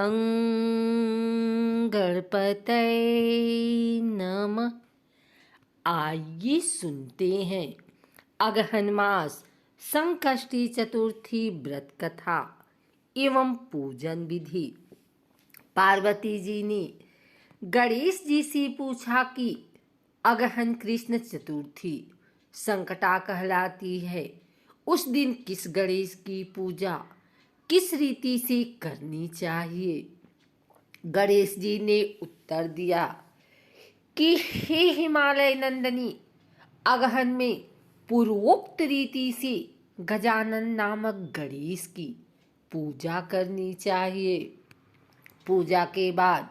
गं गणपतये नमः। आइए सुनते हैं अगहन मास संकष्टी चतुर्थी व्रत कथा एवं पूजन विधि। पार्वती जी ने गणेश जी से पूछा कि अगहन कृष्ण चतुर्थी संकटा कहलाती है, उस दिन किस गणेश की पूजा किस रीति से करनी चाहिए। गणेश जी ने उत्तर दिया कि हे हिमालय नंदनी, अगहन में पूर्वोक्त रीति से गजानन नामक गणेश की पूजा करनी चाहिए। पूजा के बाद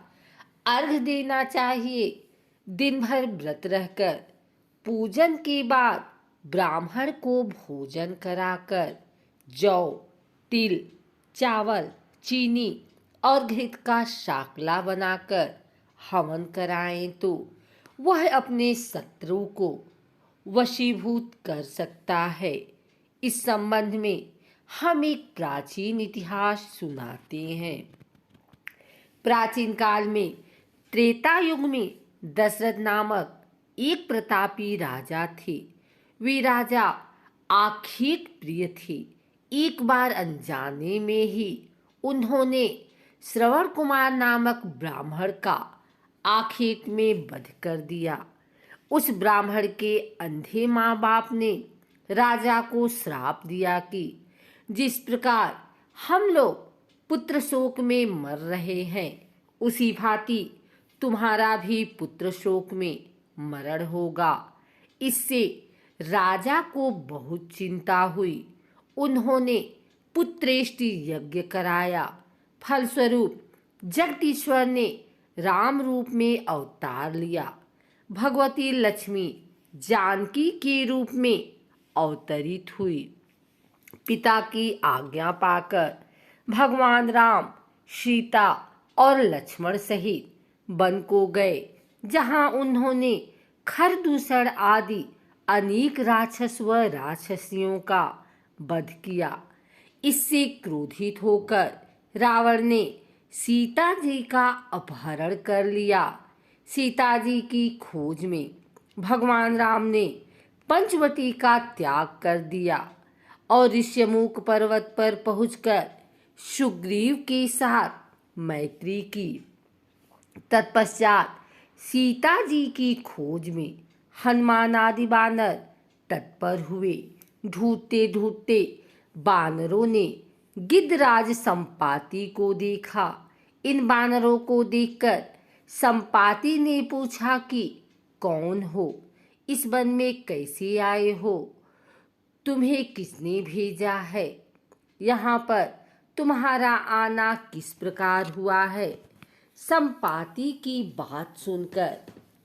अर्घ देना चाहिए। दिन भर व्रत रहकर पूजन के बाद ब्राह्मण को भोजन कराकर जौ, तिल, चावल, चीनी और घृत का शाकला बनाकर हवन कराएं तो वह अपने शत्रु को वशीभूत कर सकता है। इस संबंध में हम एक प्राचीन इतिहास सुनाते हैं। प्राचीन काल में त्रेता युग में दशरथ नामक एक प्रतापी राजा थे। वे राजा आखेट प्रिय थे। एक बार अनजाने में ही उन्होंने श्रवण कुमार नामक ब्राह्मण का आखेट में वध कर दिया। उस ब्राह्मण के अंधे माँ बाप ने राजा को श्राप दिया कि जिस प्रकार हम लोग पुत्र शोक में मर रहे हैं, उसी भांति तुम्हारा भी पुत्र शोक में मरण होगा। इससे राजा को बहुत चिंता हुई। उन्होंने पुत्रेष्टि यज्ञ कराया। फलस्वरूप जगदीश्वर ने राम रूप में अवतार लिया। भगवती लक्ष्मी जानकी के रूप में अवतरित हुई। पिता की आज्ञा पाकर भगवान राम सीता और लक्ष्मण सहित वन को गए, जहां उन्होंने खरदूषण आदि अनेक राक्षस व राक्षसियों का वध किया। इससे क्रोधित होकर रावण ने सीता जी का अपहरण कर लिया। सीता जी की खोज में भगवान राम ने पंचवटी का त्याग कर दिया और ऋष्यमुख पर्वत पर पहुंचकर सुग्रीव के साथ मैत्री की। तत्पश्चात सीता जी की खोज में हनुमान आदि बानर तत्पर हुए। ढूंढते ढूंढते बानरों ने गिद्धराज संपाति को देखा। इन बानरों को देखकर संपाति ने पूछा कि कौन हो, इस वन में कैसे आए हो, तुम्हें किसने भेजा है, यहाँ पर तुम्हारा आना किस प्रकार हुआ है। संपाति की बात सुनकर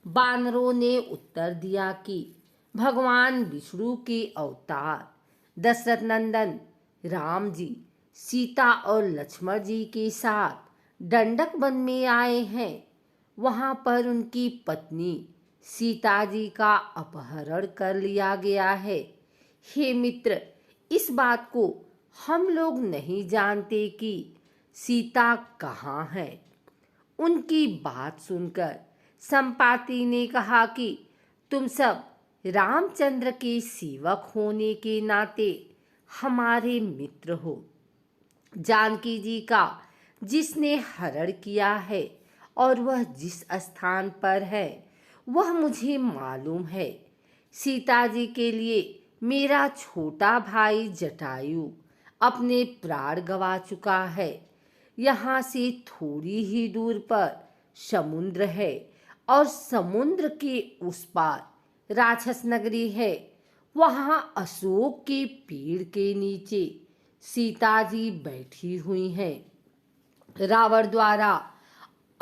बानरों ने उत्तर दिया कि भगवान विष्णु के अवतार दशरथ नंदन राम जी सीता और लक्ष्मण जी के साथ दंडक वन में आए हैं। वहां पर उनकी पत्नी सीता जी का अपहरण कर लिया गया है। हे मित्र, इस बात को हम लोग नहीं जानते कि सीता कहाँ है। उनकी बात सुनकर संपाति ने कहा कि तुम सब रामचंद्र के सेवक होने के नाते हमारे मित्र हो। जानकी जी का जिसने हरण किया है और वह जिस स्थान पर है वह मुझे मालूम है। सीता जी के लिए मेरा छोटा भाई जटायु अपने प्राण गंवा चुका है। यहाँ से थोड़ी ही दूर पर समुद्र है और समुद्र के उस पार राक्षस नगरी है। वहाँ अशोक के पेड़ के नीचे सीता जी बैठी हुई हैं। रावण द्वारा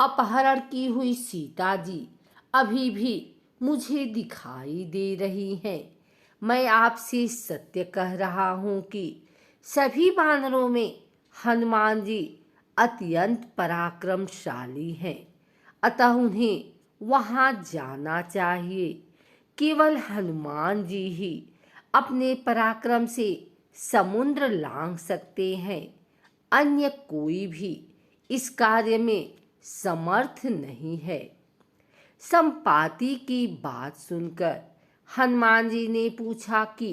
अपहरण की हुई सीता जी अभी भी मुझे दिखाई दे रही हैं। मैं आपसे सत्य कह रहा हूँ कि सभी बानरों में हनुमान जी अत्यंत पराक्रमशाली हैं, अतः उन्हें वहाँ जाना चाहिए। केवल हनुमान जी ही अपने पराक्रम से समुद्र लांघ सकते हैं। अन्य कोई भी इस कार्य में समर्थ नहीं है। संपाति की बात सुनकर हनुमान जी ने पूछा कि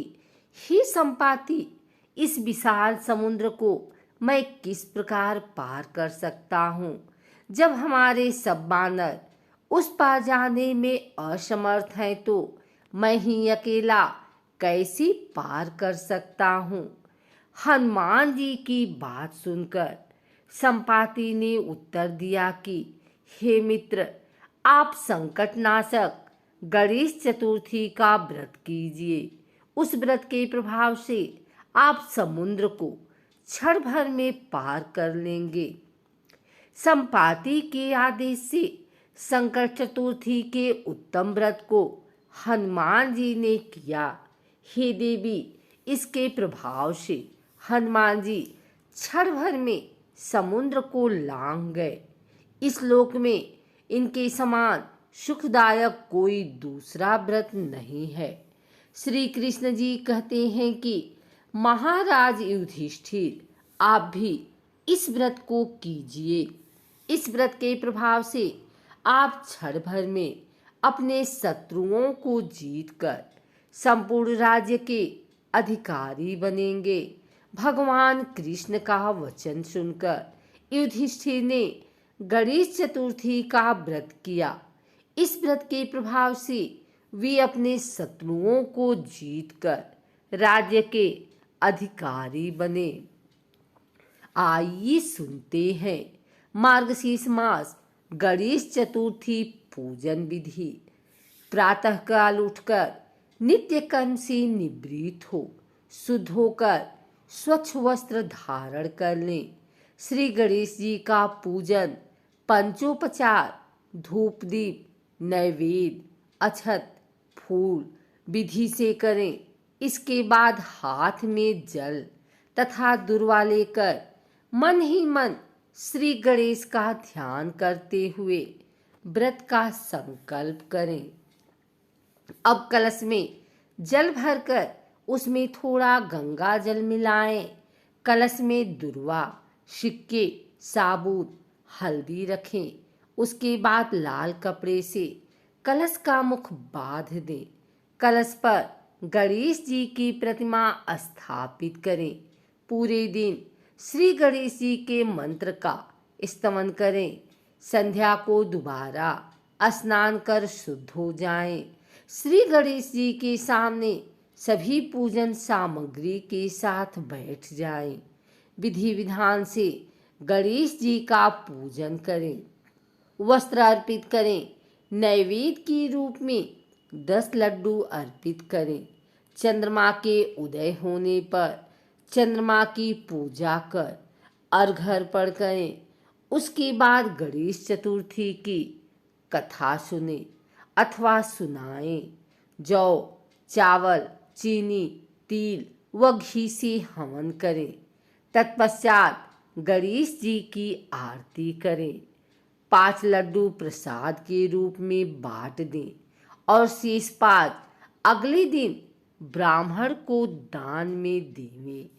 हे संपाति, इस विशाल समुद्र को मैं किस प्रकार पार कर सकता हूँ, जब हमारे सब बानर उस पार जाने में असमर्थ हैं, तो मैं ही अकेला कैसे पार कर सकता हूँ। हनुमान जी की बात सुनकर संपाति ने उत्तर दिया कि हे मित्र, आप संकटनाशक गणेश चतुर्थी का व्रत कीजिए। उस व्रत के प्रभाव से आप समुद्र को क्षण भर में पार कर लेंगे। संपाति के आदेश से संकट चतुर्थी के उत्तम व्रत को हनुमान जी ने किया। हे देवी, इसके प्रभाव से हनुमान जी क्षण भर में समुद्र को लांघ गए। इस लोक में इनके समान सुखदायक कोई दूसरा व्रत नहीं है। श्री कृष्ण जी कहते हैं कि महाराज युधिष्ठिर, आप भी इस व्रत को कीजिए। इस व्रत के प्रभाव से आप क्षण भर में अपने शत्रुओं को जीतकर संपूर्ण राज्य के अधिकारी बनेंगे। भगवान कृष्ण का वचन सुनकर युधिष्ठिर ने गणेश चतुर्थी का व्रत किया। इस व्रत के प्रभाव से वे अपने शत्रुओं को जीतकर राज्य के अधिकारी बने। आइए सुनते हैं मार्गशीर्ष मास गणेश चतुर्थी पूजन विधि। प्रातःकाल उठकर नित्य कर्म से निवृत्त हो शुद्ध होकर स्वच्छ वस्त्र धारण कर लें। श्री गणेश जी का पूजन पंचोपचार, धूप दीप, नैवेद्य, अक्षत, फूल विधि से करें। इसके बाद हाथ में जल तथा दुर्वा लेकर मन ही मन श्री गणेश का ध्यान करते हुए व्रत का संकल्प करें। अब कलश में जल भरकर उसमें थोड़ा गंगा जल मिलाएं। कलश में दुर्वा, सिक्के, साबुत, हल्दी रखें। उसके बाद लाल कपड़े से कलश का मुख बांध दें। कलश पर गणेश जी की प्रतिमा स्थापित करें। पूरे दिन श्री गणेश जी के मंत्र का स्तवन करें। संध्या को दोबारा स्नान कर शुद्ध हो जाएं। श्री गणेश जी के सामने सभी पूजन सामग्री के साथ बैठ जाएं। विधि विधान से गणेश जी का पूजन करें। वस्त्र अर्पित करें। नैवेद्य के रूप में 10 लड्डू अर्पित करें। चंद्रमा के उदय होने पर चंद्रमा की पूजा कर अर्घ्य अर्पण करें। उसके बाद गणेश चतुर्थी की कथा सुने अथवा सुनाएं। जौ, चावल, चीनी, तिल व घी से हवन करें। तत्पश्चात गणेश जी की आरती करें। 5 लड्डू प्रसाद के रूप में बांट दें और शेष 5 अगले दिन ब्राह्मण को दान में देवें।